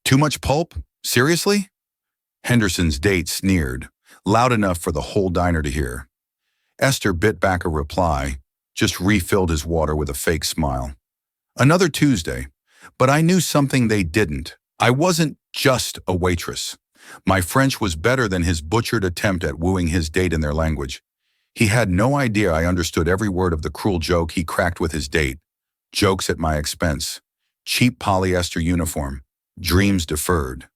Too much pulp? Seriously? Henderson's date sneered, loud enough for the whole diner to hear. Esther bit back a reply, just refilled his water with a fake smile. Another Tuesday, but I knew something they didn't. I wasn't just a waitress. My French was better than his butchered attempt at wooing his date in their language. He had no idea I understood every word of the cruel joke he cracked with his date. Jokes at my expense. Cheap polyester uniform. Dreams deferred.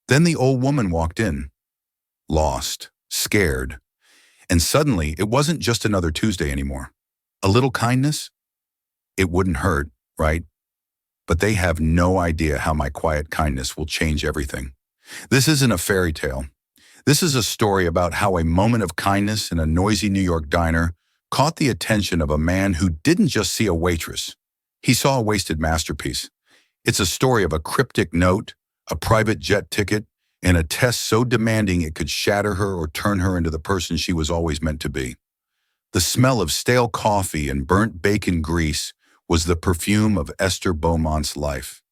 Then the old woman walked in. Lost. Scared. And suddenly, it wasn't just another Tuesday anymore. A little kindness? It wouldn't hurt, right? But they have no idea how my quiet kindness will change everything. This isn't a fairy tale. This is a story about how a moment of kindness in a noisy New York diner caught the attention of a man who didn't just see a waitress. He saw a wasted masterpiece. It's a story of a cryptic note, a private jet ticket, and a test so demanding it could shatter her or turn her into the person she was always meant to be. The smell of stale coffee and burnt bacon grease was the perfume of Esther Beaumont's life.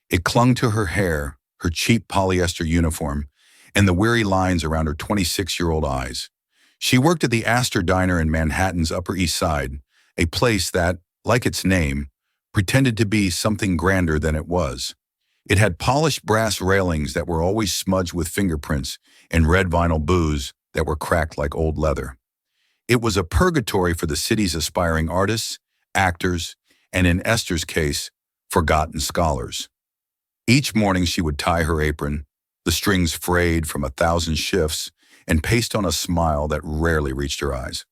It clung to her hair, her cheap polyester uniform, and the weary lines around her 26-year-old eyes. She worked at the Astor Diner in Manhattan's Upper East Side, a place that, like its name, pretended to be something grander than it was. It had polished brass railings that were always smudged with fingerprints and red vinyl booths that were cracked like old leather. It was a purgatory for the city's aspiring artists, actors, and in Esther's case, forgotten scholars. Each morning she would tie her apron, the strings frayed from 1,000 shifts, and paste on a smile that rarely reached her eyes.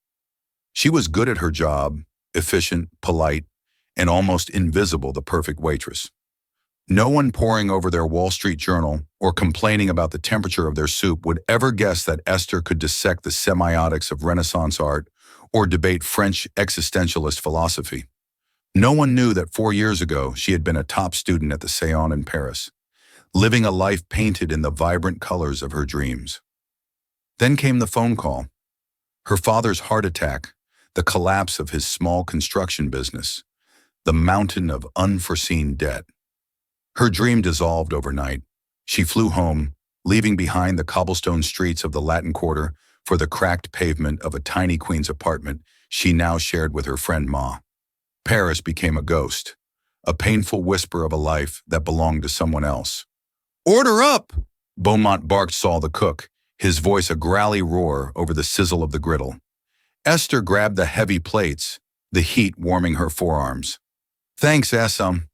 She was good at her job, efficient, polite, and almost invisible, the perfect waitress. No one poring over their Wall Street Journal or complaining about the temperature of their soup would ever guess that Esther could dissect the semiotics of Renaissance art or debate French existentialist philosophy. No one knew that 4 years ago she had been a top student at the Seion in Paris, living a life painted in the vibrant colors of her dreams. Then came the phone call. Her father's heart attack, the collapse of his small construction business, the mountain of unforeseen debt. Her dream dissolved overnight. She flew home, leaving behind the cobblestone streets of the Latin Quarter for the cracked pavement of a tiny Queens apartment she now shared with her friend Ma. Paris became a ghost, a painful whisper of a life that belonged to someone else. "Order up!" Beaumont barked Saul the cook, his voice a growly roar over the sizzle of the griddle. Esther grabbed the heavy plates, the heat warming her forearms. "Thanks, Essam."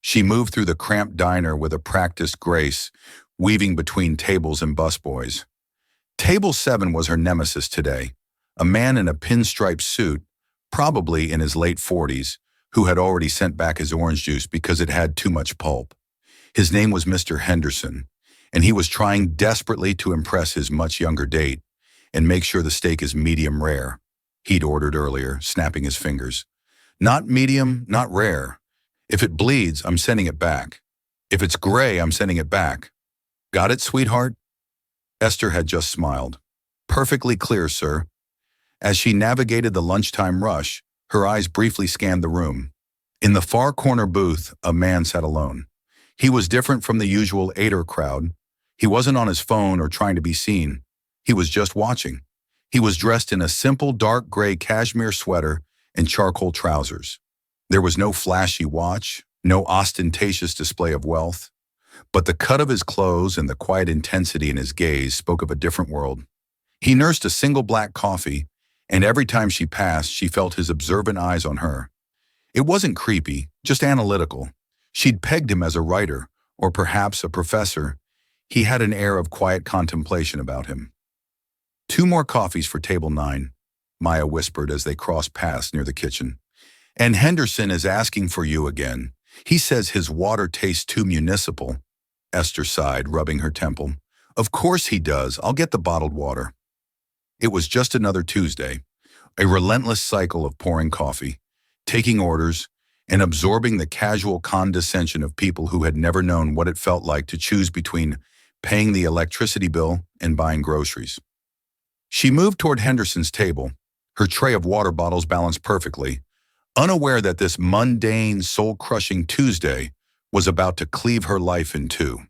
She moved through the cramped diner with a practiced grace, weaving between tables and busboys. Table 7 was her nemesis today, a man in a pinstripe suit, probably in his late 40s, who had already sent back his orange juice because it had too much pulp. His name was Mr. Henderson, and he was trying desperately to impress his much younger date and make sure the steak is medium rare, he'd ordered earlier, snapping his fingers. Not medium, not rare. If it bleeds, I'm sending it back. If it's gray, I'm sending it back. Got it, sweetheart? Esther had just smiled. Perfectly clear, sir. As she navigated the lunchtime rush, her eyes briefly scanned the room. In the far corner booth, a man sat alone. He was different from the usual aider crowd. He wasn't on his phone or trying to be seen. He was just watching. He was dressed in a simple dark gray cashmere sweater and charcoal trousers. There was no flashy watch, no ostentatious display of wealth, but the cut of his clothes and the quiet intensity in his gaze spoke of a different world. He nursed a single black coffee, and every time she passed, she felt his observant eyes on her. It wasn't creepy, just analytical. She'd pegged him as a writer, or perhaps a professor. He had an air of quiet contemplation about him. "2 more coffees for table 9, Maya whispered as they crossed paths near the kitchen. "And Henderson is asking for you again. He says his water tastes too municipal." Esther sighed, rubbing her temple. "Of course he does. I'll get the bottled water." It was just another Tuesday, a relentless cycle of pouring coffee, taking orders, and absorbing the casual condescension of people who had never known what it felt like to choose between paying the electricity bill and buying groceries. She moved toward Henderson's table, her tray of water bottles balanced perfectly, unaware that this mundane, soul-crushing Tuesday was about to cleave her life in two.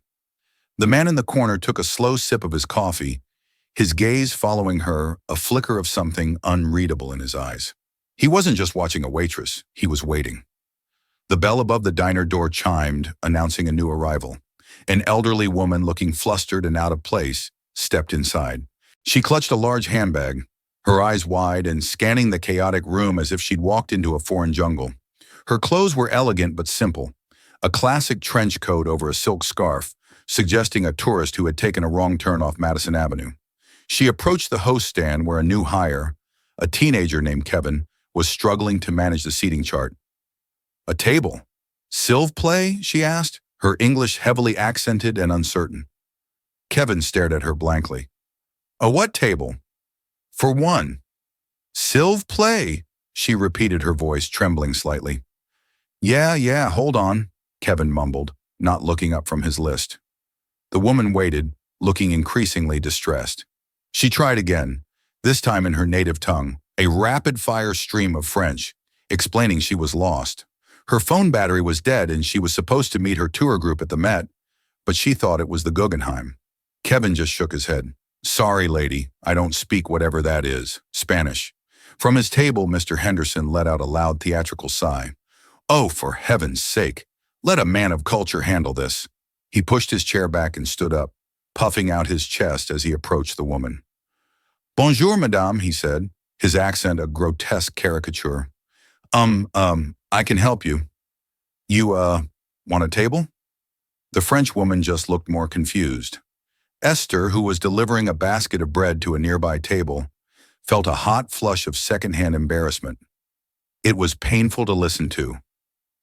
The man in the corner took a slow sip of his coffee, his gaze following her, a flicker of something unreadable in his eyes. He wasn't just watching a waitress, he was waiting. The bell above the diner door chimed, announcing a new arrival. An elderly woman looking flustered and out of place stepped inside. She clutched a large handbag, her eyes wide and scanning the chaotic room as if she'd walked into a foreign jungle. Her clothes were elegant but simple, a classic trench coat over a silk scarf, suggesting a tourist who had taken a wrong turn off Madison Avenue. She approached the host stand where a new hire, a teenager named Kevin, was struggling to manage the seating chart. "A table? Silv play?" she asked, her English heavily accented and uncertain. Kevin stared at her blankly. "A what table?" "For one." "Silv play," she repeated, her voice trembling slightly. Yeah, hold on," Kevin mumbled, not looking up from his list. The woman waited, looking increasingly distressed. She tried again, this time in her native tongue, a rapid-fire stream of French, explaining she was lost. Her phone battery was dead and she was supposed to meet her tour group at the Met, but she thought it was the Guggenheim. Kevin just shook his head. "Sorry, lady, I don't speak whatever that is, Spanish." From his table, Mr. Henderson let out a loud theatrical sigh. "Oh, for heaven's sake, let a man of culture handle this." He pushed his chair back and stood up, puffing out his chest as he approached the woman. "Bonjour, madame," he said, his accent a grotesque caricature. I can help you." "You, want a table?" The French woman just looked more confused. Esther, who was delivering a basket of bread to a nearby table, felt a hot flush of secondhand embarrassment. It was painful to listen to.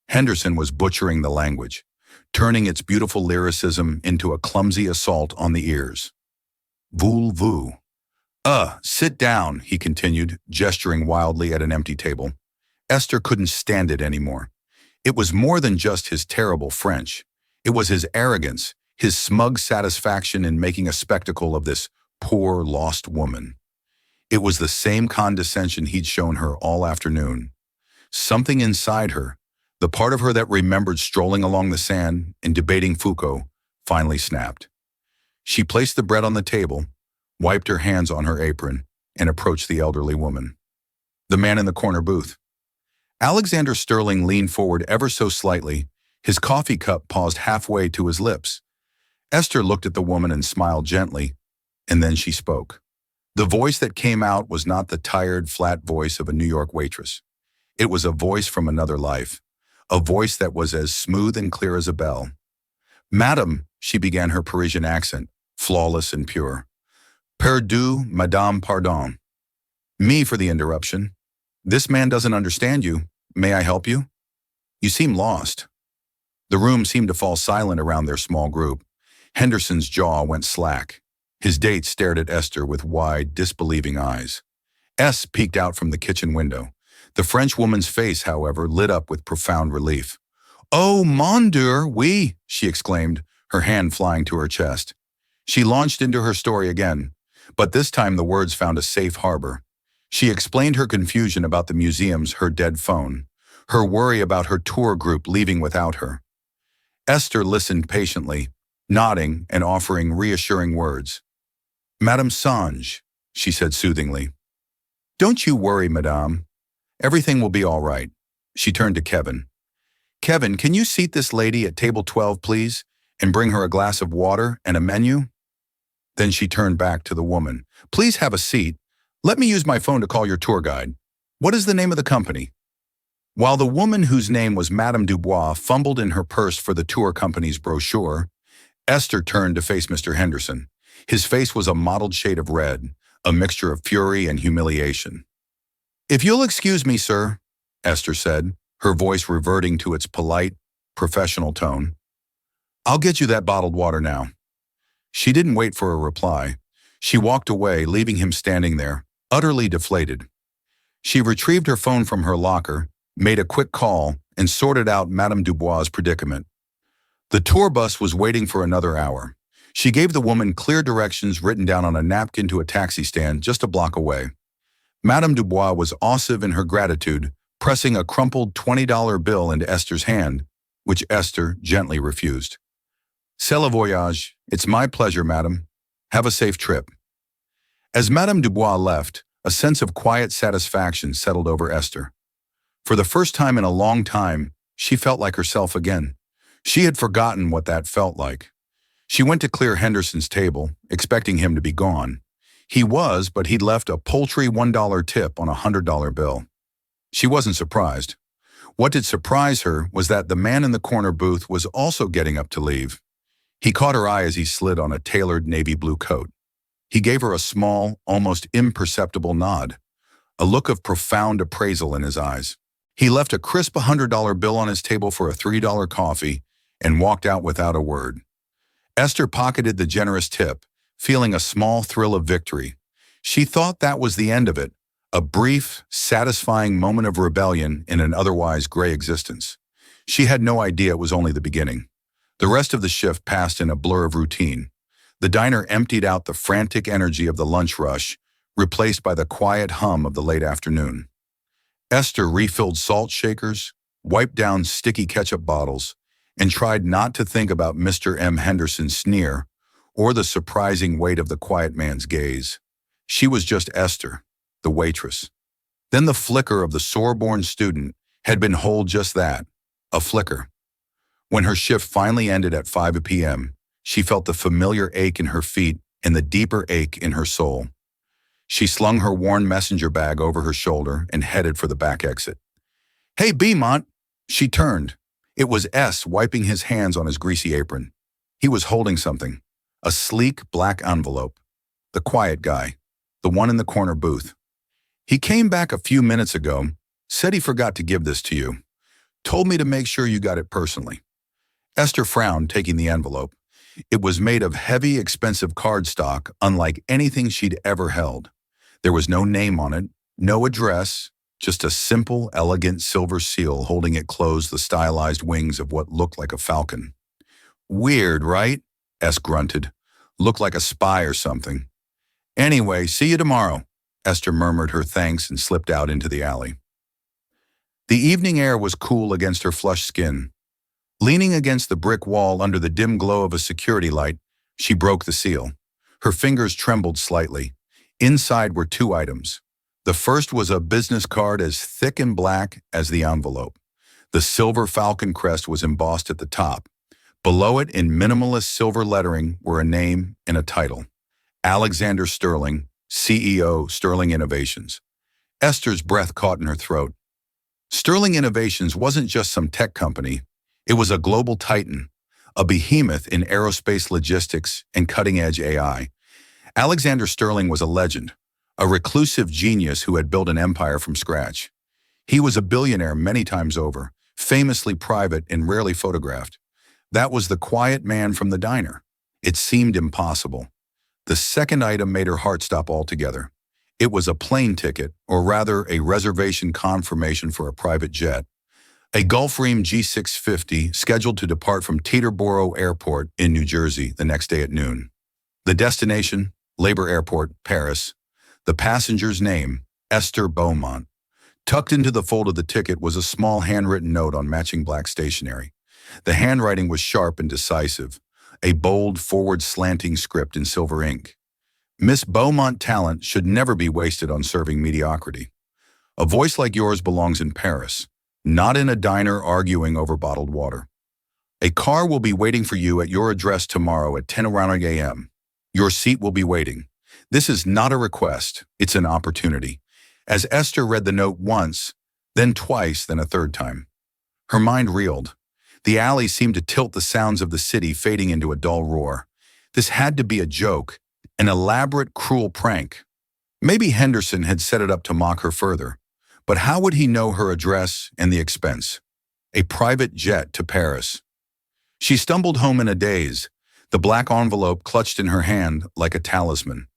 Henderson was butchering the language, turning its beautiful lyricism into a clumsy assault on the ears. Voulez-vous? Sit down," he continued, gesturing wildly at an empty table. Esther couldn't stand it anymore. It was more than just his terrible French. It was his arrogance, his smug satisfaction in making a spectacle of this poor, lost woman. It was the same condescension he'd shown her all afternoon. Something inside her, the part of her that remembered strolling along the sand and debating Foucault, finally snapped. She placed the bread on the table, wiped her hands on her apron, and approached the elderly woman. The man in the corner booth. Alexander Sterling leaned forward ever so slightly, his coffee cup paused halfway to his lips. Esther looked at the woman and smiled gently, and then she spoke. The voice that came out was not the tired, flat voice of a New York waitress. It was a voice from another life, a voice that was as smooth and clear as a bell. "Madam," she began, her Parisian accent, flawless and pure. "Perdu, madame, pardon. Me for the interruption. This man doesn't understand you. May I help you? You seem lost." The room seemed to fall silent around their small group. Henderson's jaw went slack. His date stared at Esther with wide, disbelieving eyes. S peeked out from the kitchen window. The French woman's face, however, lit up with profound relief. "Oh, mon Dieu, oui," she exclaimed, her hand flying to her chest. She launched into her story again, but this time the words found a safe harbor. She explained her confusion about the museum's her dead phone, her worry about her tour group leaving without her. Esther listened patiently, nodding and offering reassuring words. "Madame Sange," she said soothingly. "Don't you worry, madame. Everything will be all right." She turned to Kevin. "Kevin, can you seat this lady at table 12, please, and bring her a glass of water and a menu?" Then she turned back to the woman. "Please have a seat. Let me use my phone to call your tour guide. What is the name of the company?" While the woman whose name was Madame Dubois fumbled in her purse for the tour company's brochure, Esther turned to face Mr. Henderson. His face was a mottled shade of red, a mixture of fury and humiliation. "If you'll excuse me, sir," Esther said, her voice reverting to its polite, professional tone. "I'll get you that bottled water now." She didn't wait for a reply. She walked away, leaving him standing there, utterly deflated. She retrieved her phone from her locker, made a quick call, and sorted out Madame Dubois' predicament. The tour bus was waiting for another hour. She gave the woman clear directions written down on a napkin to a taxi stand just a block away. Madame Dubois was ossive in her gratitude, pressing a crumpled $20 bill into Esther's hand, which Esther gently refused. C'est le voyage. It's my pleasure, madam. Have a safe trip. As Madame Dubois left, a sense of quiet satisfaction settled over Esther. For the first time in a long time, she felt like herself again. She had forgotten what that felt like. She went to clear Henderson's table, expecting him to be gone. He was, but he'd left a paltry $1 tip on a $100 bill. She wasn't surprised. What did surprise her was that the man in the corner booth was also getting up to leave. He caught her eye as he slid on a tailored navy blue coat. He gave her a small, almost imperceptible nod, a look of profound appraisal in his eyes. He left a crisp $100 bill on his table for a $3 coffee and walked out without a word. Esther pocketed the generous tip, feeling a small thrill of victory. She thought that was the end of it, a brief, satisfying moment of rebellion in an otherwise gray existence. She had no idea it was only the beginning. The rest of the shift passed in a blur of routine. The diner emptied out the frantic energy of the lunch rush, replaced by the quiet hum of the late afternoon. Esther refilled salt shakers, wiped down sticky ketchup bottles, and tried not to think about Mr. M. Henderson's sneer or the surprising weight of the quiet man's gaze. She was just Esther, the waitress. Then the flicker of the sore-born student had been hold just that, a flicker. When her shift finally ended at 5 p.m., she felt the familiar ache in her feet and the deeper ache in her soul. She slung her worn messenger bag over her shoulder and headed for the back exit. "Hey, Beaumont!" She turned. It was S wiping his hands on his greasy apron. He was holding something, a sleek black envelope. The quiet guy, the one in the corner booth. "He came back a few minutes ago, said he forgot to give this to you. Told me to make sure you got it personally." Esther frowned, taking the envelope. It was made of heavy, expensive cardstock, unlike anything she'd ever held. There was no name on it, no address, just a simple, elegant silver seal holding it closed the stylized wings of what looked like a falcon. "Weird, right?" S grunted. "Looked like a spy or something." "Anyway, see you tomorrow." Esther murmured her thanks and slipped out into the alley. The evening air was cool against her flushed skin. Leaning against the brick wall under the dim glow of a security light, she broke the seal. Her fingers trembled slightly. Inside were two items. The first was a business card as thick and black as the envelope. The silver falcon crest was embossed at the top. Below it, in minimalist silver lettering, were a name and a title. Alexander Sterling, CEO, Sterling Innovations. Esther's breath caught in her throat. Sterling Innovations wasn't just some tech company. It was a global titan, a behemoth in aerospace logistics and cutting-edge AI. Alexander Sterling was a legend, a reclusive genius who had built an empire from scratch. He was a billionaire many times over, famously private and rarely photographed. That was the quiet man from the diner. It seemed impossible. The second item made her heart stop altogether. It was a plane ticket, or rather a reservation confirmation for a private jet. A Gulfstream G650 scheduled to depart from Teterboro Airport in New Jersey the next day at noon. The destination, Labor Airport, Paris. The passenger's name, Esther Beaumont. Tucked into the fold of the ticket was a small handwritten note on matching black stationery. The handwriting was sharp and decisive, a bold, forward-slanting script in silver ink. "Miss Beaumont talent should never be wasted on serving mediocrity. A voice like yours belongs in Paris, not in a diner arguing over bottled water. A car will be waiting for you at your address tomorrow at 10 a.m. Your seat will be waiting. This is not a request, it's an opportunity." As Esther read the note once, then twice, then a third time, her mind reeled. The alley seemed to tilt the sounds of the city fading into a dull roar. This had to be a joke, an elaborate, cruel prank. Maybe Henderson had set it up to mock her further. But how would he know her address and the expense? A private jet to Paris. She stumbled home in a daze, the black envelope clutched in her hand like a talisman.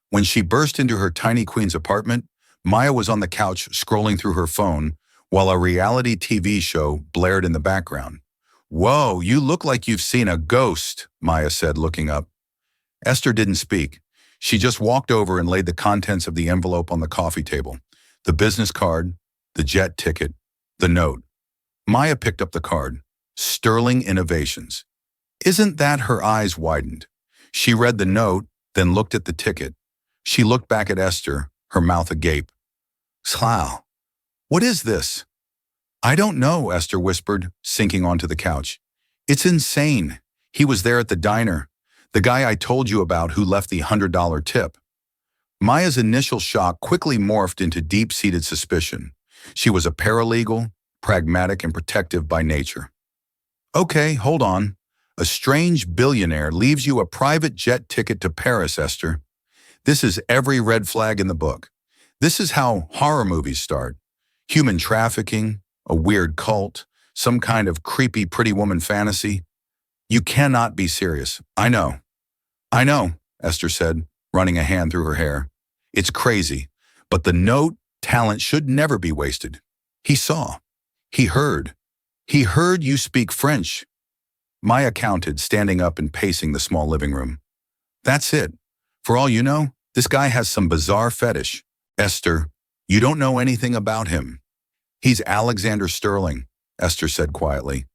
When she burst into her tiny queen's apartment, Maya was on the couch scrolling through her phone while a reality TV show blared in the background. "Whoa, you look like you've seen a ghost," Maya said, looking up. Esther didn't speak. She just walked over and laid the contents of the envelope on the coffee table. The business card, the jet ticket, the note. Maya picked up the card. Sterling Innovations. Isn't that her eyes widened? She read the note, then looked at the ticket. She looked back at Esther, her mouth agape. Slough, what is this? I don't know, Esther whispered, sinking onto the couch. It's insane. He was there at the diner. The guy I told you about who left the $100 tip. Maya's initial shock quickly morphed into deep-seated suspicion. She was a paralegal, pragmatic and protective by nature. Okay, hold on. A strange billionaire leaves you a private jet ticket to Paris, Esther. This is every red flag in the book. This is how horror movies start. Human trafficking, a weird cult, some kind of creepy pretty woman fantasy. You cannot be serious. I know, Esther said, running a hand through her hair. It's crazy, but the note talent should never be wasted. He saw. He heard. He heard you speak French. Maya counted, standing up and pacing the small living room. That's it. For all you know, this guy has some bizarre fetish. Esther, you don't know anything about him. He's Alexander Sterling, Esther said quietly.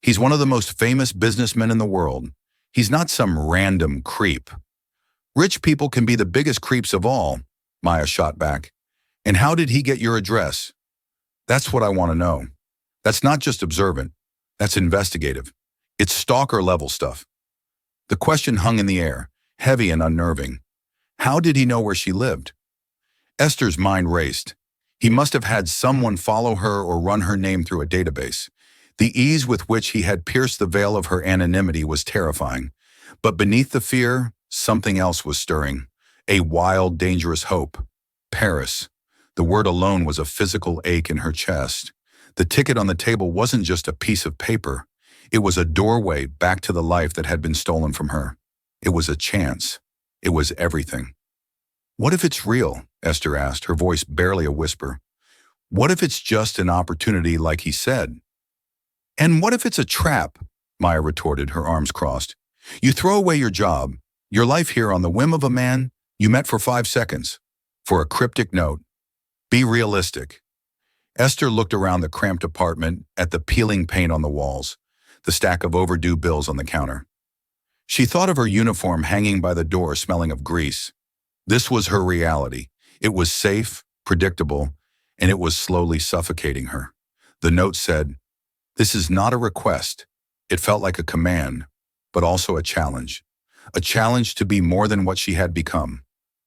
He's one of the most famous businessmen in the world. He's not some random creep. Rich people can be the biggest creeps of all, Maya shot back. And how did he get your address? That's what I want to know. That's not just observant. That's investigative. It's stalker-level stuff. The question hung in the air, heavy and unnerving. How did he know where she lived? Esther's mind raced. He must have had someone follow her or run her name through a database. The ease with which he had pierced the veil of her anonymity was terrifying. But beneath the fear, something else was stirring. A wild, dangerous hope. Paris. The word alone was a physical ache in her chest. The ticket on the table wasn't just a piece of paper. It was a doorway back to the life that had been stolen from her. It was a chance. It was everything. What if it's real? Esther asked, her voice barely a whisper. What if it's just an opportunity like he said? And what if it's a trap? Maya retorted, her arms crossed. You throw away your job, your life here on the whim of a man you met for 5 seconds, for a cryptic note. Be realistic. Esther looked around the cramped apartment at the peeling paint on the walls, the stack of overdue bills on the counter. She thought of her uniform hanging by the door smelling of grease. This was her reality. It was safe, predictable, and it was slowly suffocating her. The note said, "This is not a request." It felt like a command, but also a challenge. A challenge to be more than what she had become.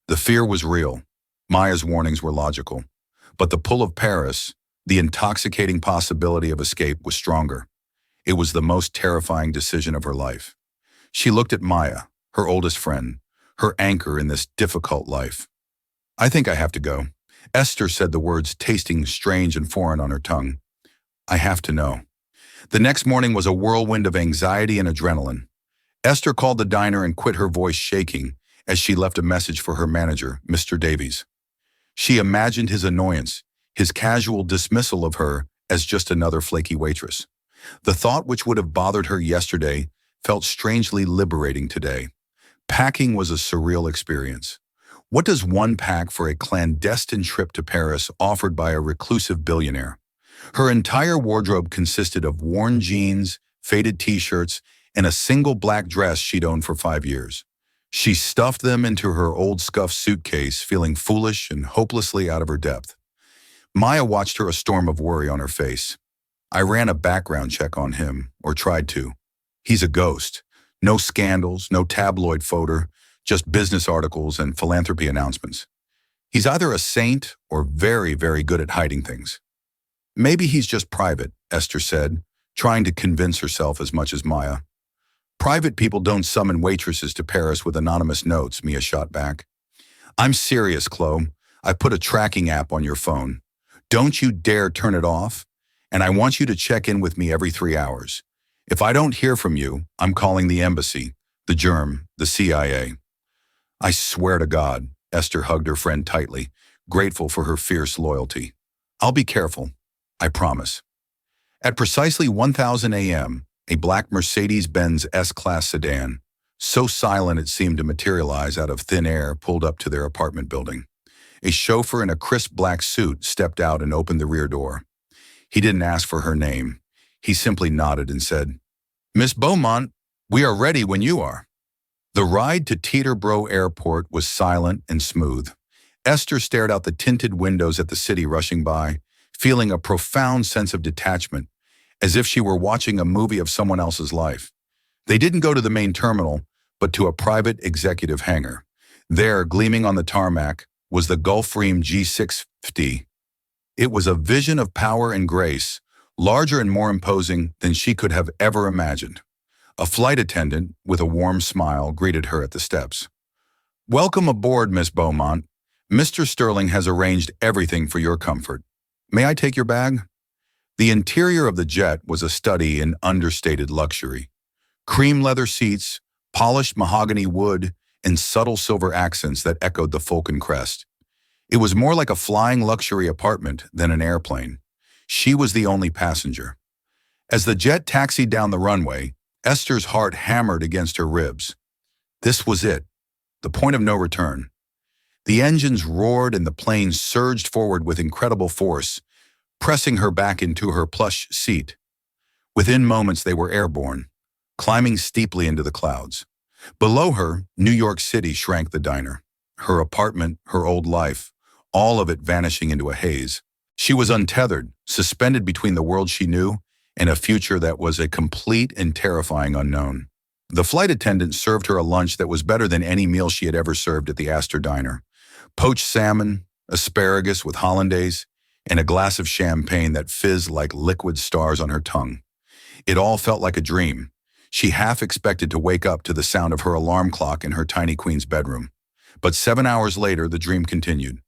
The fear was real. Maya's warnings were logical. But the pull of Paris, the intoxicating possibility of escape, was stronger. It was the most terrifying decision of her life. She looked at Maya, her oldest friend, her anchor in this difficult life. I think I have to go. Esther said, the words tasting strange and foreign on her tongue. I have to know. The next morning was a whirlwind of anxiety and adrenaline. Esther called the diner and quit, her voice shaking as she left a message for her manager, Mr. Davies. She imagined his annoyance, his casual dismissal of her as just another flaky waitress. The thought, which would have bothered her yesterday, felt strangely liberating today. Packing was a surreal experience. What does one pack for a clandestine trip to Paris offered by a reclusive billionaire? Her entire wardrobe consisted of worn jeans, faded t-shirts, and a single black dress she'd owned for 5 years. She stuffed them into her old scuffed suitcase, feeling foolish and hopelessly out of her depth. Maya watched her, a storm of worry on her face. I ran a background check on him, or tried to. He's a ghost. No scandals, no tabloid fodder, just business articles and philanthropy announcements. He's either a saint or very, very good at hiding things. Maybe he's just private, Esther said, trying to convince herself as much as Maya. Private people don't summon waitresses to Paris with anonymous notes, Mia shot back. I'm serious, Chloe. I put a tracking app on your phone. Don't you dare turn it off, and I want you to check in with me every 3 hours. If I don't hear from you, I'm calling the embassy, the GERM, the CIA. I swear to God, Esther hugged her friend tightly, grateful for her fierce loyalty. I'll be careful, I promise. At precisely 1000 a.m., a black Mercedes-Benz S-Class sedan, so silent it seemed to materialize out of thin air, pulled up to their apartment building. A chauffeur in a crisp black suit stepped out and opened the rear door. He didn't ask for her name. He simply nodded and said, Miss Beaumont, We are ready when you are. The ride to Teterboro Airport was silent and smooth. Esther stared out the tinted windows at the city rushing by, feeling a profound sense of detachment, as if she were watching a movie of someone else's life. They didn't go to the main terminal, but to a private executive hangar. There, gleaming on the tarmac, was the Gulfstream G650. It was a vision of power and grace, larger and more imposing than she could have ever imagined. A flight attendant, with a warm smile, greeted her at the steps. "Welcome aboard, Miss Beaumont. Mr. Sterling has arranged everything for your comfort. May I take your bag?" The interior of the jet was a study in understated luxury. Cream leather seats, polished mahogany wood, and subtle silver accents that echoed the Falcon crest. It was more like a flying luxury apartment than an airplane. She was the only passenger. As the jet taxied down the runway, Esther's heart hammered against her ribs. This was it, the point of no return. The engines roared and the plane surged forward with incredible force, pressing her back into her plush seat. Within moments they were airborne, climbing steeply into the clouds. Below her, New York City shrank the diner. Her apartment, her old life, all of it vanishing into a haze. She was untethered, suspended between the world she knew and a future that was a complete and terrifying unknown. The flight attendant served her a lunch that was better than any meal she had ever served at the Astor Diner. Poached salmon, asparagus with hollandaise, and a glass of champagne that fizzed like liquid stars on her tongue. It all felt like a dream. She half expected to wake up to the sound of her alarm clock in her tiny queen's bedroom. But 7 hours later, the dream continued.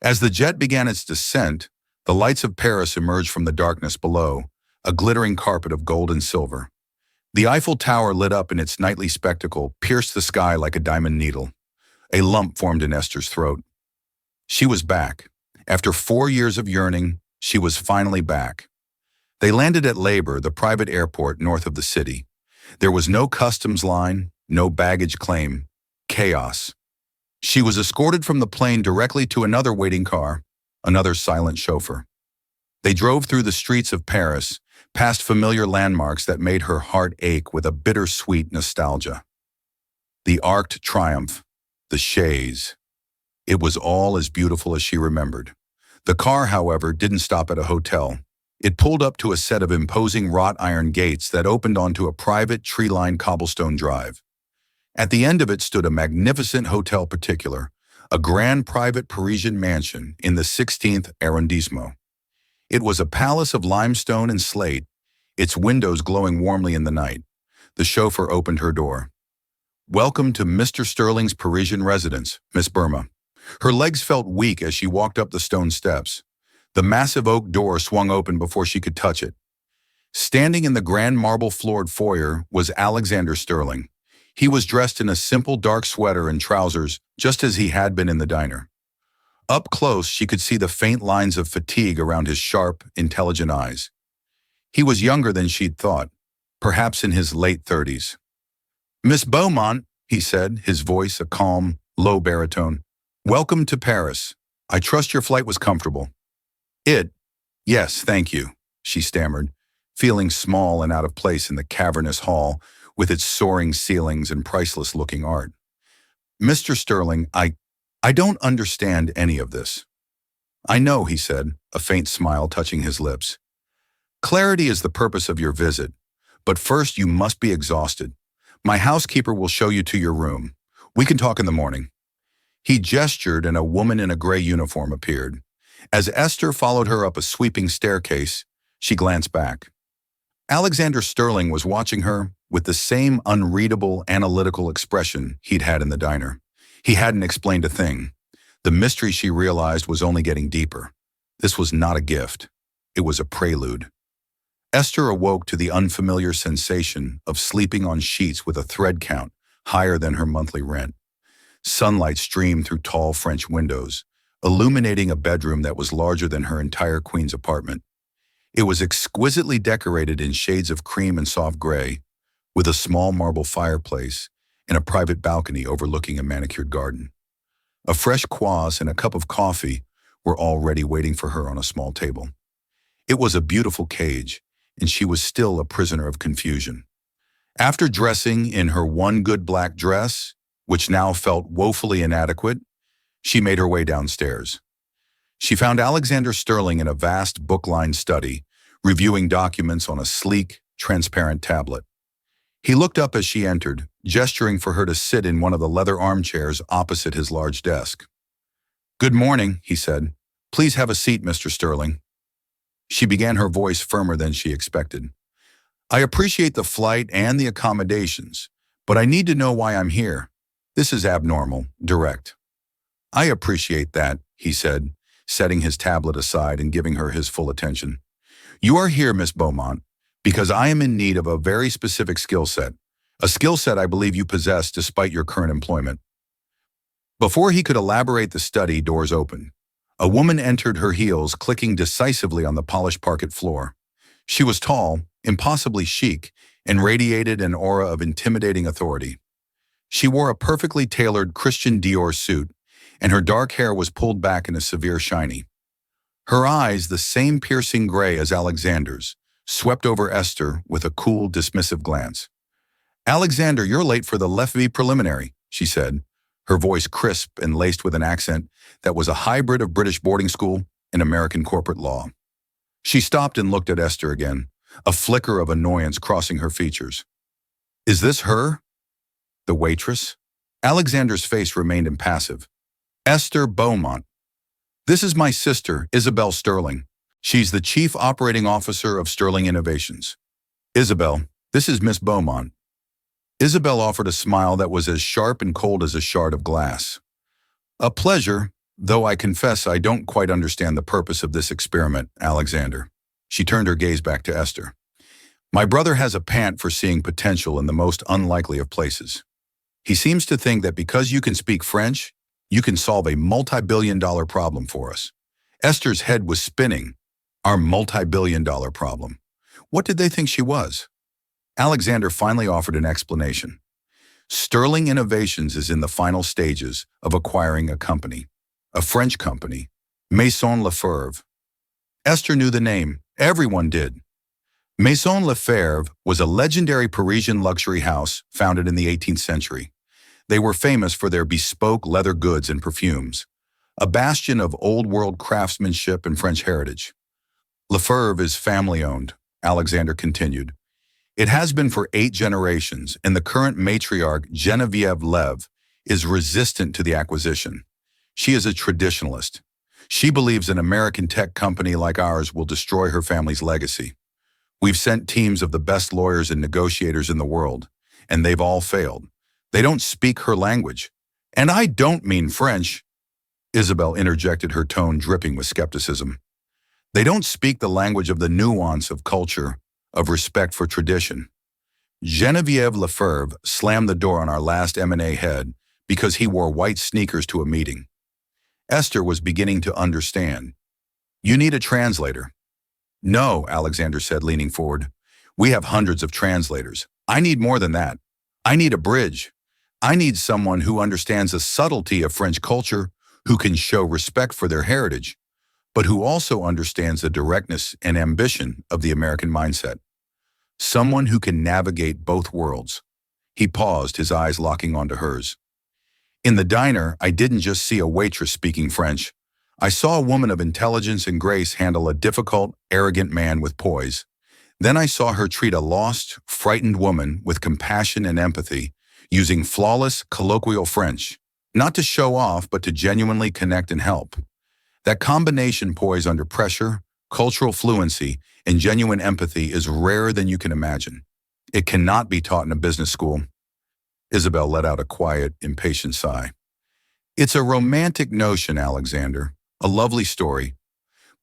As the jet began its descent, the lights of Paris emerged from the darkness below, a glittering carpet of gold and silver. The Eiffel Tower lit up in its nightly spectacle, pierced the sky like a diamond needle. A lump formed in Esther's throat. She was back. After 4 years of yearning, she was finally back. They landed at Labor, the private airport north of the city. There was no customs line, no baggage claim. Chaos. She was escorted from the plane directly to another waiting car, another silent chauffeur. They drove through the streets of Paris, past familiar landmarks that made her heart ache with a bittersweet nostalgia. The Arc de Triomphe, the Chaise. It was all as beautiful as she remembered. The car, however, didn't stop at a hotel. It pulled up to a set of imposing wrought iron gates that opened onto a private tree-lined cobblestone drive. At the end of it stood a magnificent hotel particular, a grand private Parisian mansion in the 16th arrondissement. It was a palace of limestone and slate, its windows glowing warmly in the night. The chauffeur opened her door. "Welcome to Mr. Sterling's Parisian residence, Miss Burma." Her legs felt weak as she walked up the stone steps. The massive oak door swung open before she could touch it. Standing in the grand marble-floored foyer was Alexander Sterling. He was dressed in a simple dark sweater and trousers, just as he had been in the diner. Up close, she could see the faint lines of fatigue around his sharp, intelligent eyes. He was younger than she'd thought, perhaps in his late 30s. "Miss Beaumont," he said, his voice a calm, low baritone. "Welcome to Paris. I trust your flight was comfortable." Yes, thank you," she stammered, feeling small and out of place in the cavernous hall with its soaring ceilings and priceless-looking art. "Mr. Sterling, I don't understand any of this." "I know," he said, a faint smile touching his lips. "Clarity is the purpose of your visit, but first you must be exhausted. My housekeeper will show you to your room. We can talk in the morning." He gestured and a woman in a gray uniform appeared. As Esther followed her up a sweeping staircase, she glanced back. Alexander Sterling was watching her with the same unreadable, analytical expression he'd had in the diner. He hadn't explained a thing. The mystery, she realized, was only getting deeper. This was not a gift. It was a prelude. Esther awoke to the unfamiliar sensation of sleeping on sheets with a thread count higher than her monthly rent. Sunlight streamed through tall French windows, illuminating a bedroom that was larger than her entire queen's apartment. It was exquisitely decorated in shades of cream and soft gray, with a small marble fireplace and a private balcony overlooking a manicured garden. A fresh kvass and a cup of coffee were already waiting for her on a small table. It was a beautiful cage, and she was still a prisoner of confusion. After dressing in her one good black dress, which now felt woefully inadequate, she made her way downstairs. She found Alexander Sterling in a vast book-lined study, reviewing documents on a sleek, transparent tablet. He looked up as she entered, gesturing for her to sit in one of the leather armchairs opposite his large desk. "Good morning," he said. "Please have a seat, Mr. Sterling." She began, her voice firmer than she expected. "I appreciate the flight and the accommodations, but I need to know why I'm here. This is abnormal, direct." "I appreciate that," he said, setting his tablet aside and giving her his full attention. "You are here, Miss Beaumont, because I am in need of a very specific skill set, a skill set I believe you possess despite your current employment." Before he could elaborate, the study doors opened. A woman entered, her heels clicking decisively on the polished parquet floor. She was tall, impossibly chic, and radiated an aura of intimidating authority. She wore a perfectly tailored Christian Dior suit, and her dark hair was pulled back in a severe shiny. Her eyes, the same piercing gray as Alexander's, swept over Esther with a cool, dismissive glance. "Alexander, you're late for the Lefvy preliminary," she said, her voice crisp and laced with an accent that was a hybrid of British boarding school and American corporate law. She stopped and looked at Esther again, a flicker of annoyance crossing her features. "Is this her? The waitress?" Alexander's face remained impassive. "Esther Beaumont. This is my sister, Isabel Sterling. She's the Chief Operating Officer of Sterling Innovations. Isabel, this is Miss Beaumont." Isabel offered a smile that was as sharp and cold as a shard of glass. "A pleasure, though I confess I don't quite understand the purpose of this experiment, Alexander." She turned her gaze back to Esther. "My brother has a pant for seeing potential in the most unlikely of places. He seems to think that because you can speak French, you can solve a multi-billion-dollar problem for us." Esther's head was spinning. Our multi-billion-dollar problem. What did they think she was? Alexander finally offered an explanation. "Sterling Innovations is in the final stages of acquiring a company, a French company, Maison Lefebvre." Esther knew the name. Everyone did. Maison Lefebvre was a legendary Parisian luxury house founded in the 18th century. They were famous for their bespoke leather goods and perfumes, a bastion of old-world craftsmanship and French heritage. "Lefebvre is family-owned," Alexander continued. "It has been for 8 generations, and the current matriarch, Geneviève Lev, is resistant to the acquisition. She is a traditionalist. She believes an American tech company like ours will destroy her family's legacy. We've sent teams of the best lawyers and negotiators in the world, and they've all failed. They don't speak her language. And I don't mean French." Isabel interjected, her tone dripping with skepticism. "They don't speak the language of the nuance of culture, of respect for tradition." Geneviève Lefebvre slammed the door on our last M&A head because he wore white sneakers to a meeting. Esther was beginning to understand. "You need a translator." "No," Alexander said, leaning forward. "We have hundreds of translators. I need more than that. I need a bridge. I need someone who understands the subtlety of French culture, who can show respect for their heritage, but who also understands the directness and ambition of the American mindset. Someone who can navigate both worlds." He paused, his eyes locking onto hers. "In the diner, I didn't just see a waitress speaking French. I saw a woman of intelligence and grace handle a difficult, arrogant man with poise. Then I saw her treat a lost, frightened woman with compassion and empathy, using flawless, colloquial French, not to show off, but to genuinely connect and help. That combination, poise under pressure, cultural fluency, and genuine empathy, is rarer than you can imagine. It cannot be taught in a business school." Isabel let out a quiet, impatient sigh. "It's a romantic notion, Alexander, a lovely story.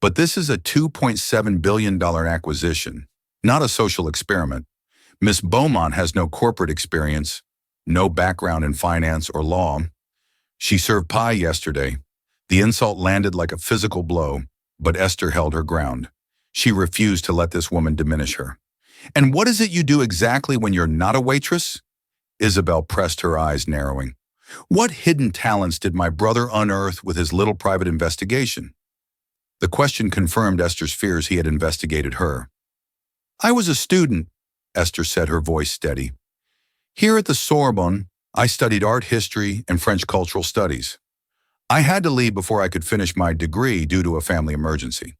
But this is a $2.7 billion acquisition, not a social experiment. Miss Beaumont has no corporate experience, no background in finance or law. She served pie yesterday. The insult landed like a physical blow, but Esther held her ground. She refused to let this woman diminish her. "And what is it you do exactly when you're not a waitress?" Isabel pressed, her eyes narrowing. "What hidden talents did my brother unearth with his little private investigation?" The question confirmed Esther's fears. He had investigated her. "I was a student," Esther said, her voice steady. Here at the Sorbonne, I studied art history and French cultural studies. I had to leave before I could finish my degree due to a family emergency.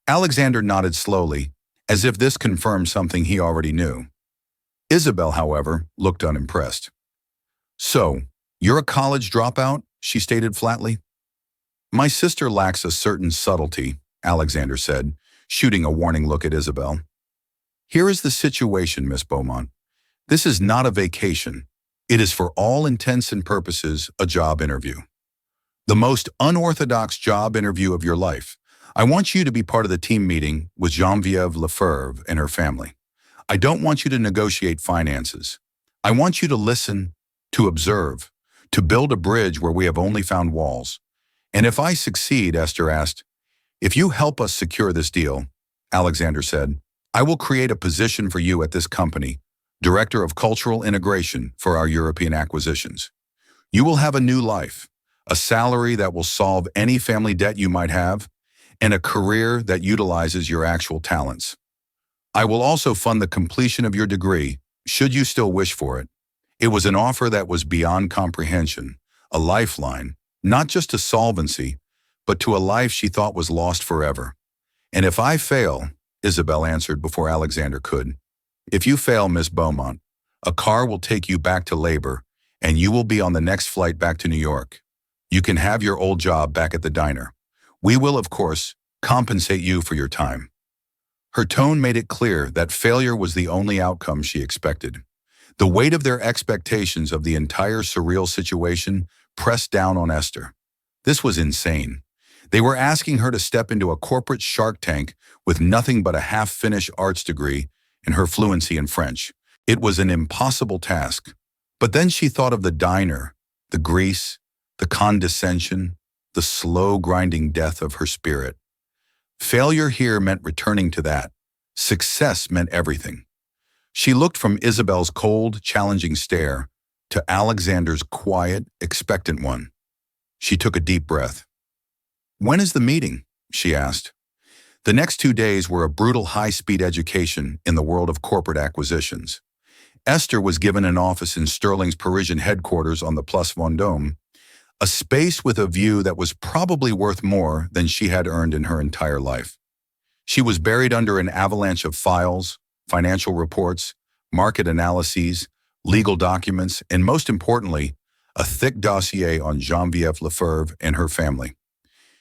Alexander nodded slowly, as if this confirmed something he already knew. Isabel, however, looked unimpressed. So, you're a college dropout? She stated flatly. My sister lacks a certain subtlety, Alexander said, shooting a warning look at Isabel. Here is the situation, Miss Beaumont. This is not a vacation. It is for all intents and purposes a job interview. The most unorthodox job interview of your life. I want you to be part of the team meeting with Geneviève Lefebvre and her family. I don't want you to negotiate finances. I want you to listen, to observe, to build a bridge where we have only found walls. And if I succeed, Esther asked, if you help us secure this deal, Alexander said, I will create a position for you at this company, Director of Cultural Integration for our European acquisitions. You will have a new life, a salary that will solve any family debt you might have, and a career that utilizes your actual talents. I will also fund the completion of your degree, should you still wish for it. It was an offer that was beyond comprehension, a lifeline, not just to solvency, but to a life she thought was lost forever. And if I fail, Isabel answered before Alexander could. If you fail, Miss Beaumont, a car will take you back to labor, and you will be on the next flight back to New York. You can have your old job back at the diner. We will, of course, compensate you for your time. Her tone made it clear that failure was the only outcome she expected. The weight of their expectations of the entire surreal situation pressed down on Esther. This was insane. They were asking her to step into a corporate shark tank with nothing but a half-finished arts degree and her fluency in French. It was an impossible task. But then she thought of the diner, the grease, the condescension, the slow grinding death of her spirit. Failure here meant returning to that. Success meant everything. She looked from Isabel's cold, challenging stare to Alexander's quiet, expectant one. She took a deep breath. When is the meeting? She asked. The next 2 days were a brutal high-speed education in the world of corporate acquisitions. Esther was given an office in Sterling's Parisian headquarters on the Place Vendôme, a space with a view that was probably worth more than she had earned in her entire life. She was buried under an avalanche of files, financial reports, market analyses, legal documents, and most importantly, a thick dossier on Geneviève Lefebvre and her family.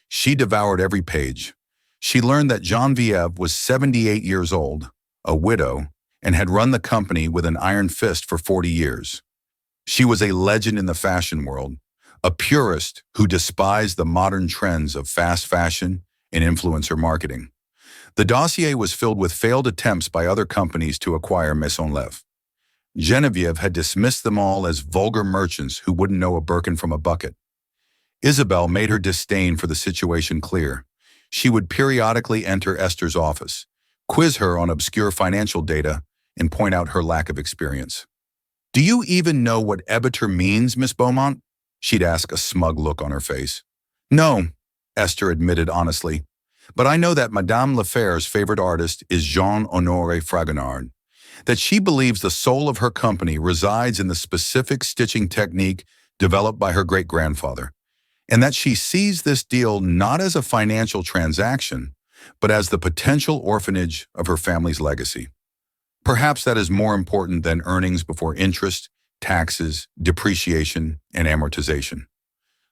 She devoured every page. She learned that Geneviève was 78 years old, a widow, and had run the company with an iron fist for 40 years. She was a legend in the fashion world, a purist who despised the modern trends of fast fashion and influencer marketing. The dossier was filled with failed attempts by other companies to acquire Maison Lef. Geneviève had dismissed them all as vulgar merchants who wouldn't know a Birkin from a bucket. Isabel made her disdain for the situation clear. She would periodically enter Esther's office, quiz her on obscure financial data, and point out her lack of experience. Do you even know what EBITDA means, Miss Beaumont? She'd ask, a smug look on her face. No, Esther admitted honestly, but I know that Madame Lefebvre's favorite artist is Jean-Honoré Fragonard, that she believes the soul of her company resides in the specific stitching technique developed by her great-grandfather, and that she sees this deal not as a financial transaction, but as the potential orphanage of her family's legacy. Perhaps that is more important than earnings before interest, taxes, depreciation, and amortization.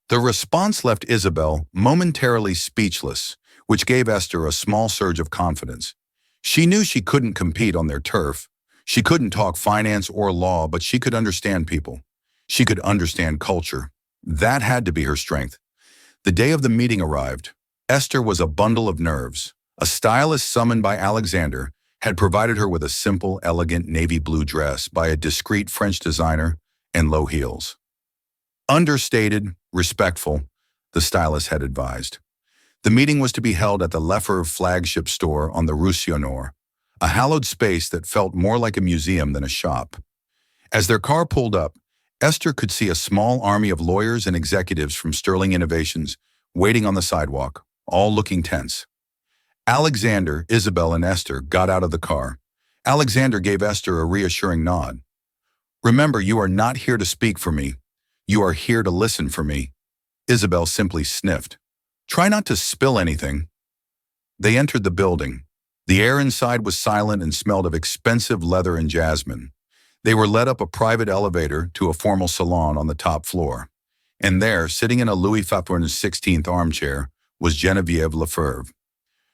The response left Isabel momentarily speechless, which gave Esther a small surge of confidence. She knew she couldn't compete on their turf. She couldn't talk finance or law, but she could understand people. She could understand culture. That had to be her strength. The day of the meeting arrived. Esther was a bundle of nerves. A stylist summoned by Alexander had provided her with a simple, elegant navy blue dress by a discreet French designer and low heels. Understated, respectful, the stylist had advised. The meeting was to be held at the Lefebvre flagship store on the Rue Sionor, a hallowed space that felt more like a museum than a shop. As their car pulled up, Esther could see a small army of lawyers and executives from Sterling Innovations waiting on the sidewalk, all looking tense. Alexander, Isabel, and Esther got out of the car. Alexander gave Esther a reassuring nod. Remember, you are not here to speak for me. You are here to listen for me. Isabel simply sniffed. Try not to spill anything. They entered the building. The air inside was silent and smelled of expensive leather and jasmine. They were led up a private elevator to a formal salon on the top floor. And there, sitting in a Louis XIV's 16th armchair, was Geneviève Lefebvre.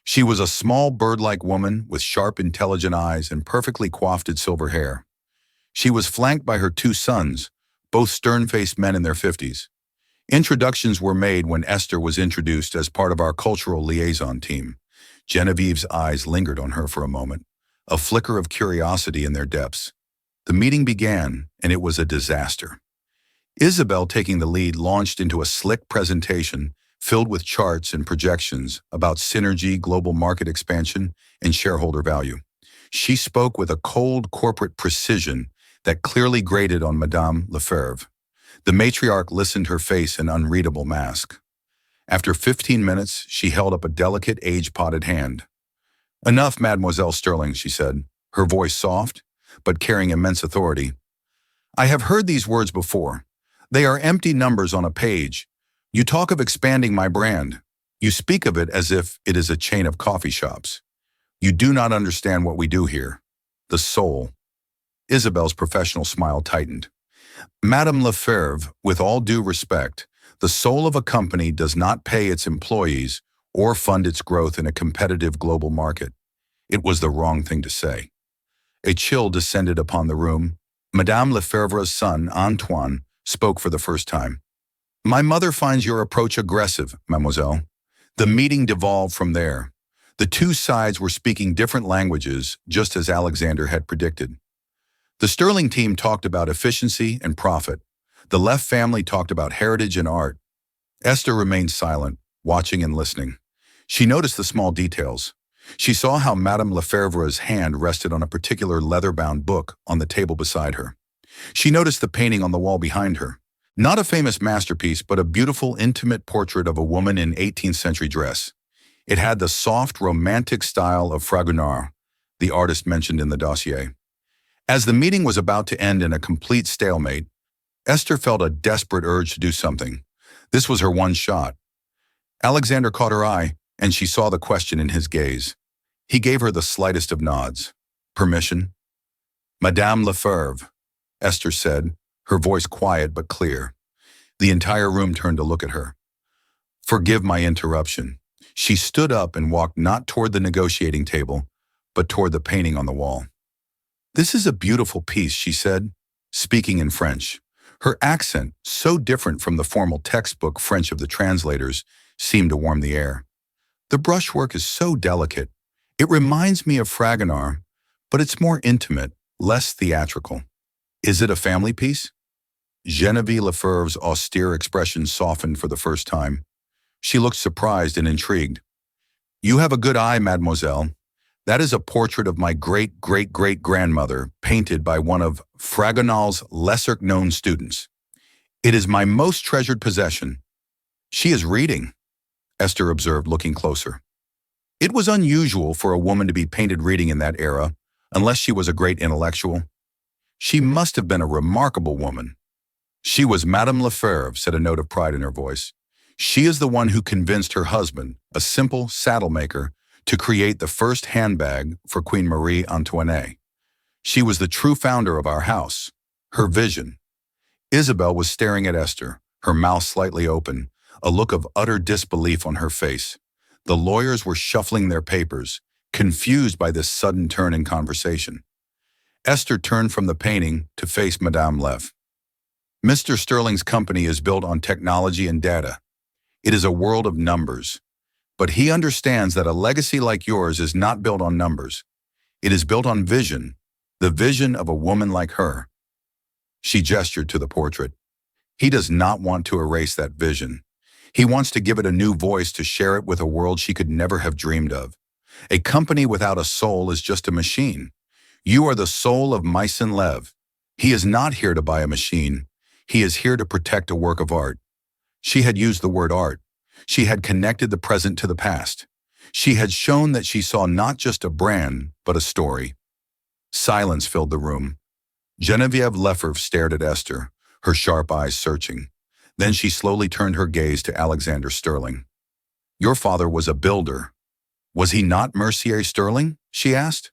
She was a small bird-like woman with sharp, intelligent eyes and perfectly coiffed silver hair. She was flanked by her two sons, both stern-faced men in their 50s. Introductions were made when Esther was introduced as part of our cultural liaison team. Genevieve's eyes lingered on her for a moment, a flicker of curiosity in their depths. The meeting began, and it was a disaster. Isabel, taking the lead, launched into a slick presentation filled with charts and projections about synergy, global market expansion, and shareholder value. She spoke with a cold corporate precision that clearly grated on Madame Lefebvre. The matriarch listened, her face an unreadable mask. After 15 minutes, she held up a delicate, age-potted hand. "Enough, Mademoiselle Sterling," she said, her voice soft, but carrying immense authority. "I have heard these words before. They are empty numbers on a page. You talk of expanding my brand. You speak of it as if it is a chain of coffee shops. You do not understand what we do here. The soul." Isabel's professional smile tightened. "Madame Lefebvre, with all due respect, the soul of a company does not pay its employees or fund its growth in a competitive global market." It was the wrong thing to say. A chill descended upon the room. Madame Lefebvre's son, Antoine, spoke for the first time. "My mother finds your approach aggressive, mademoiselle." The meeting devolved from there. The two sides were speaking different languages, just as Alexander had predicted. The Sterling team talked about efficiency and profit. The Left family talked about heritage and art. Esther remained silent, watching and listening. She noticed the small details. She saw how Madame Lefebvre's hand rested on a particular leather-bound book on the table beside her. She noticed the painting on the wall behind her. Not a famous masterpiece, but a beautiful, intimate portrait of a woman in 18th century dress. It had the soft, romantic style of Fragonard, the artist mentioned in the dossier. As the meeting was about to end in a complete stalemate, Esther felt a desperate urge to do something. This was her one shot. Alexander caught her eye, and she saw the question in his gaze. He gave her the slightest of nods. "Permission?" "Madame Lefebvre," Esther said, her voice quiet but clear. The entire room turned to look at her. "Forgive my interruption." She stood up and walked not toward the negotiating table, but toward the painting on the wall. "This is a beautiful piece," she said, speaking in French. Her accent, so different from the formal textbook French of the translators, seemed to warm the air. "The brushwork is so delicate. It reminds me of Fragonard, but it's more intimate, less theatrical. Is it a family piece?" Geneviève Lefebvre's austere expression softened for the first time. She looked surprised and intrigued. "You have a good eye, mademoiselle. That is a portrait of my great-great-great-grandmother, painted by one of Fragonard's lesser-known students. It is my most treasured possession." "She is reading," Esther observed, looking closer. It was unusual for a woman to be painted reading in that era, unless she was a great intellectual. She must have been a remarkable woman. "She was Madame Lefebvre," said a note of pride in her voice. "She is the one who convinced her husband, a simple saddle maker, to create the first handbag for Queen Marie Antoinette. She was the true founder of our house. Her vision." Isabel was staring at Esther, her mouth slightly open, a look of utter disbelief on her face. The lawyers were shuffling their papers, confused by this sudden turn in conversation. Esther turned from the painting to face Madame Lefebvre. "Mr. Sterling's company is built on technology and data. It is a world of numbers. But he understands that a legacy like yours is not built on numbers. It is built on vision, the vision of a woman like her." She gestured to the portrait. "He does not want to erase that vision. He wants to give it a new voice, to share it with a world she could never have dreamed of. A company without a soul is just a machine. You are the soul of Maison Lefebvre. He is not here to buy a machine. He is here to protect a work of art." She had used the word art. She had connected the present to the past. She had shown that she saw not just a brand, but a story. Silence filled the room. Genevieve Lefebvre stared at Esther, her sharp eyes searching. Then she slowly turned her gaze to Alexander Sterling. Your father was a builder. Was he not Mercier Sterling? She asked.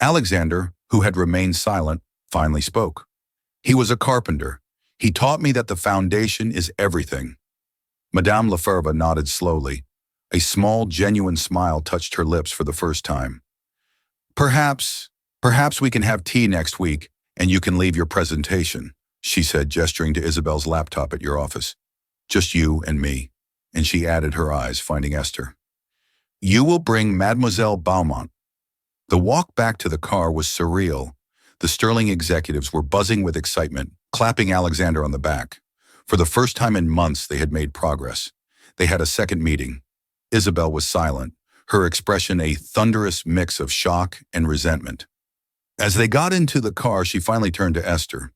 Alexander, who had remained silent, finally spoke. He was a carpenter. He taught me that the foundation is everything. Madame Lefebvre nodded slowly. A small, genuine smile touched her lips for the first time. Perhaps we can have tea next week, and you can leave your presentation, she said, gesturing to Isabel's laptop at your office. Just you and me. And she added, her eyes finding Esther. You will bring Mademoiselle Beaumont. The walk back to the car was surreal. The Sterling executives were buzzing with excitement, clapping Alexander on the back. For the first time in months, they had made progress. They had a second meeting. Isabel was silent, her expression a thunderous mix of shock and resentment. As they got into the car, she finally turned to Esther.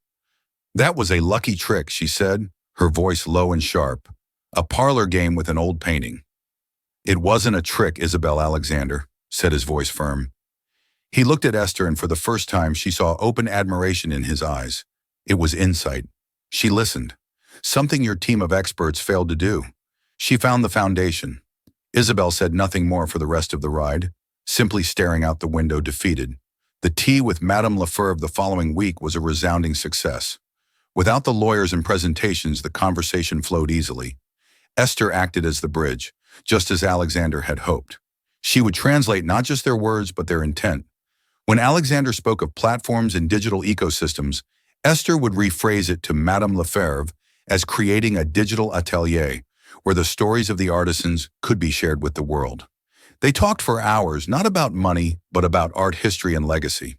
That was a lucky trick, she said, her voice low and sharp. A parlor game with an old painting. It wasn't a trick, Isabel Alexander, said his voice firm. He looked at Esther, and for the first time she saw open admiration in his eyes. It was insight. She listened. Something your team of experts failed to do. She found the foundation. Isabel said nothing more for the rest of the ride, simply staring out the window, defeated. The tea with Madame Lefebvre the following week was a resounding success. Without the lawyers and presentations, the conversation flowed easily. Esther acted as the bridge, just as Alexander had hoped. She would translate not just their words, but their intent. When Alexander spoke of platforms and digital ecosystems, Esther would rephrase it to Madame Lefebvre as creating a digital atelier, where the stories of the artisans could be shared with the world. They talked for hours, not about money, but about art history and legacy.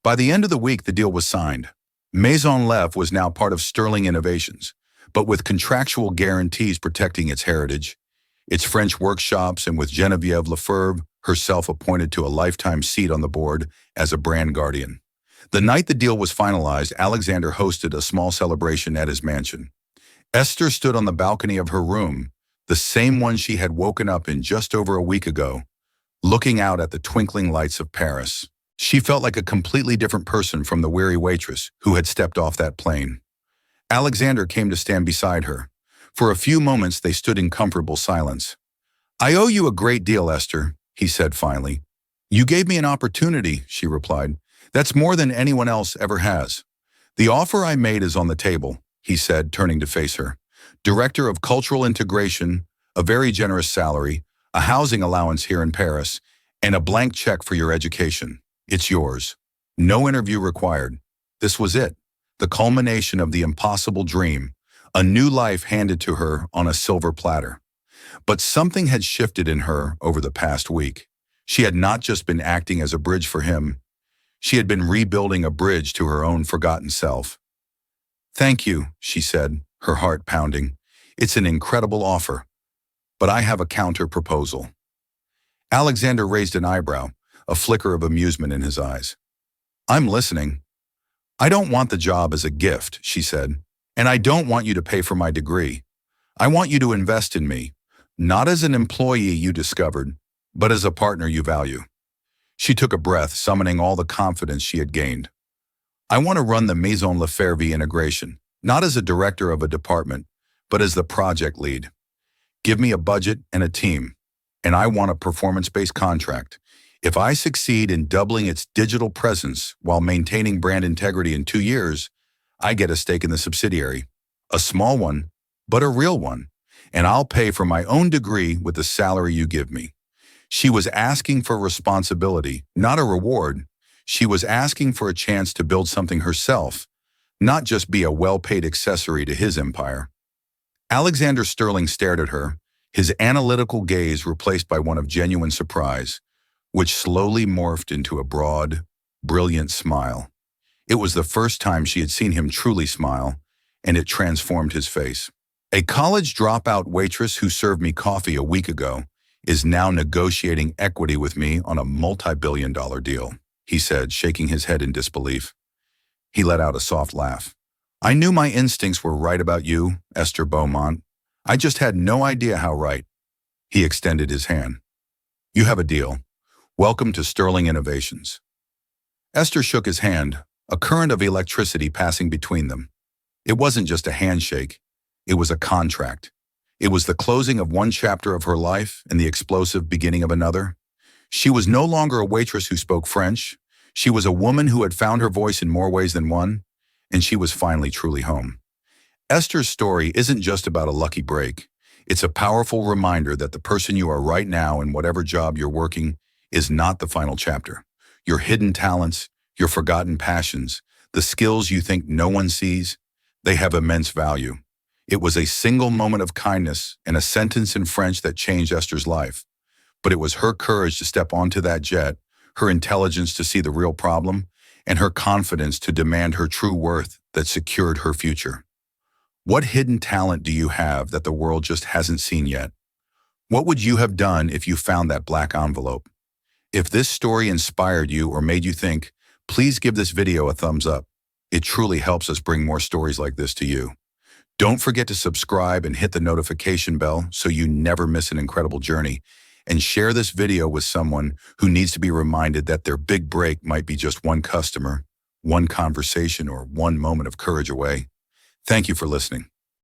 By the end of the week, the deal was signed. Maison Lefebvre was now part of Sterling Innovations, but with contractual guarantees protecting its heritage, its French workshops, and with Genevieve Lefebvre herself appointed to a lifetime seat on the board as a brand guardian. The night the deal was finalized, Alexander hosted a small celebration at his mansion. Esther stood on the balcony of her room, the same one she had woken up in just over a week ago, looking out at the twinkling lights of Paris. She felt like a completely different person from the weary waitress who had stepped off that plane. Alexander came to stand beside her. For a few moments, they stood in comfortable silence. I owe you a great deal, Esther, he said finally. You gave me an opportunity, she replied. That's more than anyone else ever has. The offer I made is on the table, he said, turning to face her. Director of Cultural Integration, a very generous salary, a housing allowance here in Paris, and a blank check for your education. It's yours. No interview required. This was it, the culmination of the impossible dream, a new life handed to her on a silver platter. But something had shifted in her over the past week. She had not just been acting as a bridge for him. She had been rebuilding a bridge to her own forgotten self. Thank you, she said, her heart pounding. It's an incredible offer. But I have a counter-proposal. Alexander raised an eyebrow, a flicker of amusement in his eyes. I'm listening. I don't want the job as a gift, she said, and I don't want you to pay for my degree. I want you to invest in me, not as an employee you discovered, but as a partner you value. She took a breath, summoning all the confidence she had gained. I want to run the Maison Lefebvre integration, not as a director of a department, but as the project lead. Give me a budget and a team, and I want a performance-based contract. If I succeed in doubling its digital presence while maintaining brand integrity in 2 years, I get a stake in the subsidiary. A small one, but a real one, and I'll pay for my own degree with the salary you give me. She was asking for responsibility, not a reward. She was asking for a chance to build something herself, not just be a well-paid accessory to his empire. Alexander Sterling stared at her, his analytical gaze replaced by one of genuine surprise, which slowly morphed into a broad, brilliant smile. It was the first time she had seen him truly smile, and it transformed his face. A college dropout waitress who served me coffee a week ago is now negotiating equity with me on a multi-billion-dollar deal, he said, shaking his head in disbelief. He let out a soft laugh. I knew my instincts were right about you, Esther Beaumont. I just had no idea how right. He extended his hand. You have a deal. Welcome to Sterling Innovations. Esther shook his hand, a current of electricity passing between them. It wasn't just a handshake, it was a contract. It was the closing of one chapter of her life and the explosive beginning of another. She was no longer a waitress who spoke French. She was a woman who had found her voice in more ways than one, and she was finally truly home. Esther's story isn't just about a lucky break. It's a powerful reminder that the person you are right now in whatever job you're working is not the final chapter. Your hidden talents, your forgotten passions, the skills you think no one sees, they have immense value. It was a single moment of kindness and a sentence in French that changed Esther's life. But it was her courage to step onto that jet, her intelligence to see the real problem, and her confidence to demand her true worth that secured her future. What hidden talent do you have that the world just hasn't seen yet? What would you have done if you found that black envelope? If this story inspired you or made you think, please give this video a thumbs up. It truly helps us bring more stories like this to you. Don't forget to subscribe and hit the notification bell so you never miss an incredible journey. And share this video with someone who needs to be reminded that their big break might be just one customer, one conversation, or one moment of courage away. Thank you for listening.